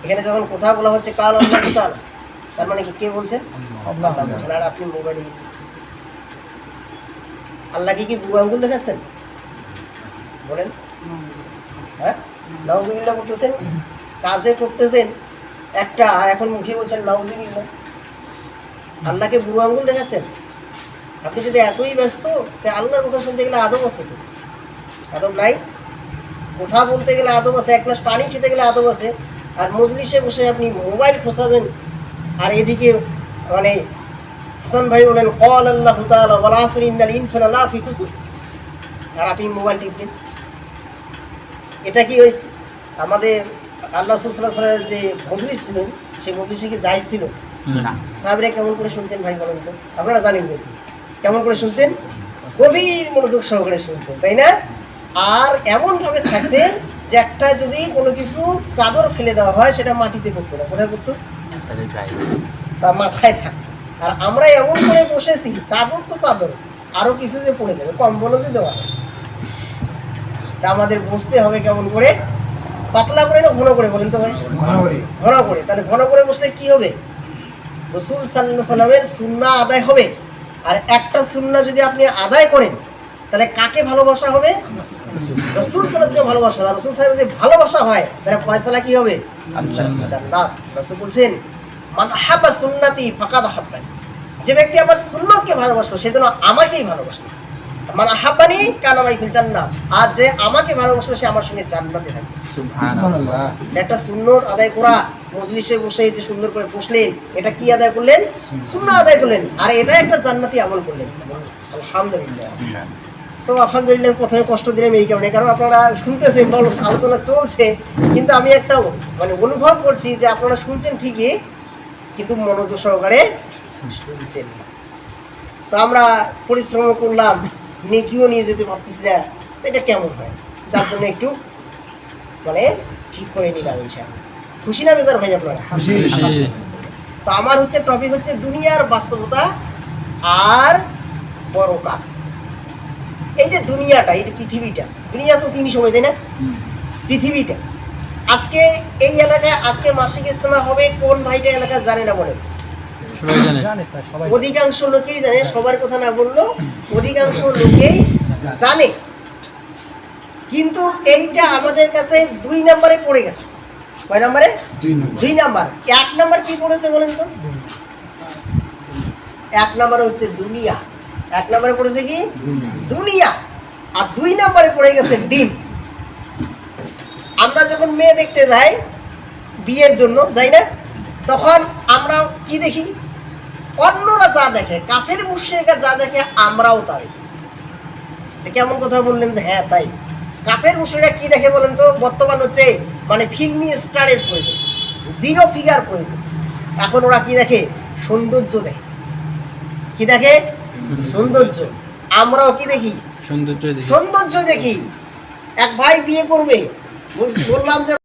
এখানে যখন কথা বলা হচ্ছে কাল আল্লাহ তাআলা, তার মানে কি কে বলছেন? আল্লাহ বলছেন। আর আপনি মোবাইলে আল্লাহকে কি বুড়ো আঙ্গুল দেখাচ্ছেন? বলেন, হ্যাঁ, নাউজুবিল্লাহ করতেছেন, কাজে করতেছেন একটা, আর এখন মুখে বলছেন নাউজুবিল্লাহ। আল্লাহকে বুড়ো আঙ্গুল দেখাচ্ছেন? আপনি যদি এতই ব্যস্ত, তাহলে আল্লাহর কথা শুনতে গেলে আদব আছে তো? আদব নাই? কথা বলতে গেলে আদব আছে, এক গ্লাস পানি খেতে গেলে আদব আছে। আর মজলিসে বসে আপনি মোবাইল খোঁচাবেন, আর এদিকে মানে হাসান ভাই বলেন ক্বাল আল্লাহু তাআলা ওয়াল আসরি ইন্নাল ইনসানা লাফি খুসর, আর আপনি মোবাইল টিপবেন। এটা কি হয়েছে? আমাদের আল্লাহ রাসূল সাল্লাল্লাহু আলাইহি ওয়াসাল্লামের যে মজলিস ছিল, সেই মজলিসে কি জায়েজ ছিল? না। সাহাবীরা কেমন করে শুনতেন ভাই বলেন তো? আপনারা জানেন কিন্তু কেমন করে শুনতেন? গভীর মনোযোগ সহকারে শুনতেন, তাই না? আর এমন ভাবে থাকতেন যে একটা যদি কোনো কিছু চাদর ফেলে দেওয়া হয় সেটা মাটিতে পড়তো না, কোথায় পড়তো? তার মাথায় থাকতো। আর আমরা এমন করে বসেছি, চাদর তো চাদর, আরো কিছু যে পড়ে যাবে, কম্বলও যে দেওয়া হয়। তা আমাদের বসতে হবে কেমন করে? পাতলা করে না ঘন করে? বলেন তো ভাই। ঘন করে। তাহলে ঘন করে বসলে কি হবে? রাসূল সাল্লাল্লাহু আলাইহি ওয়াসাল্লামের সুন্নাহ আদায় হবে। আর একটা সুন্নাহ যদি আপনি আদায় করেন, তাহলে কাকে ভালোবাসা হবে? রাসূল সাল্লাল্লাহু আলাইহি ওয়াসাল্লামকে ভালোবাসা হবে। রাসূল সাহেব যদি ভালোবাসা হয়, তাহলে ফয়সালা কি হবে? জান্নাত। রাসূল বলছেন মান আহাব্বা সুন্নতি ফাকাদ আহাব্বানি, যে ব্যক্তি আমার সুন্নতকে ভালোবাসলো সে যেন আমাকেই ভালোবাসলো। মান আহাব্বানি কানা মাই ফিল জান্নাহ, আর যে আমাকে ভালোবাসলো সে আমার সঙ্গে জান্নাতে থাকবে। সুবহানাল্লাহ। একটা সুন্নত আদায় করা, মজলিসে বসে যে সুন্দর করে বসলেন, এটা কি আদায় করলেন? সুন্নাহ আদায় করলেন, আর এটা একটা জান্নাতি আমল করলেন। আলহামদুলিল্লাহ। তো আলহামদুলিল্লাহ প্রথমে কষ্ট দিলাম এই কারণে, কারণ আপনারা শুনতেছেন, আলোচনা চলছে, কিন্তু আমি একটা মানে অনুভব করছি যে আপনারা শুনছেন ঠিকই, কিন্তু মনোযোগ সহকারে শুনছেন না। তো আমরা পরিশ্রম করলাম, নেকিও নিয়ে যেতে পারতেছি না, তো এটা কেমন হয়? যার জন্য একটু মানে ঠিক করে নিলাম ইনশাআল্লাহ। খুশি না বেজার ভাই আপনারা? তো আমার হচ্ছে টপিক হচ্ছে দুনিয়ার বাস্তবতা আর পরকাল। এই যে দুনিয়াটা, এই যে পৃথিবীটা, দুনিয়া তো চিনি সবাই, তাই না? পৃথিবীটা আজকে এই এলাকায় আজকে মাসিক ইজতেমা হবে, কোন ভাইটা এলাকা জানে না বলেন? অধিকাংশ লোকেই জানে, সবার কথা না বললেও অধিকাংশ লোকেই জানে, কিন্তু এইটা আমাদের কাছে 2 নম্বরে পড়ে গেছে। কয় নম্বরে? 2 নাম্বার। 1 নাম্বার কি পড়েছে বলেন তো? 1 নাম্বার হচ্ছে দুনিয়া। 1 নম্বরে পড়েছে কি? দুনিয়া। আর 2 নম্বরে পড়ে গেছে দিন। আমরা যখন মেয়ে দেখতে যাই বিয়ের জন্য, যাই না, তখন আমরা কি দেখি? অন্যরা যা দেখে, কাফের মুশরিকরা যা দেখে, আমরাও তা দেখি। এটা কেমন কথা বললেন যে হ্যাঁ তাই? কাফের মুশরিকরা কি দেখে বলেন তো? বর্তমান হচ্ছে মানে ফিল্মি স্টারের প্রয়োজন, জিরো ফিগার প্রয়োজন। এখন ওরা কি দেখে? সৌন্দর্য দেখে। কি দেখে? সৌন্দর্য। আমরাও কি দেখি? সৌন্দর্য দেখি। এক ভাই বিয়ে করবে, বললাম যে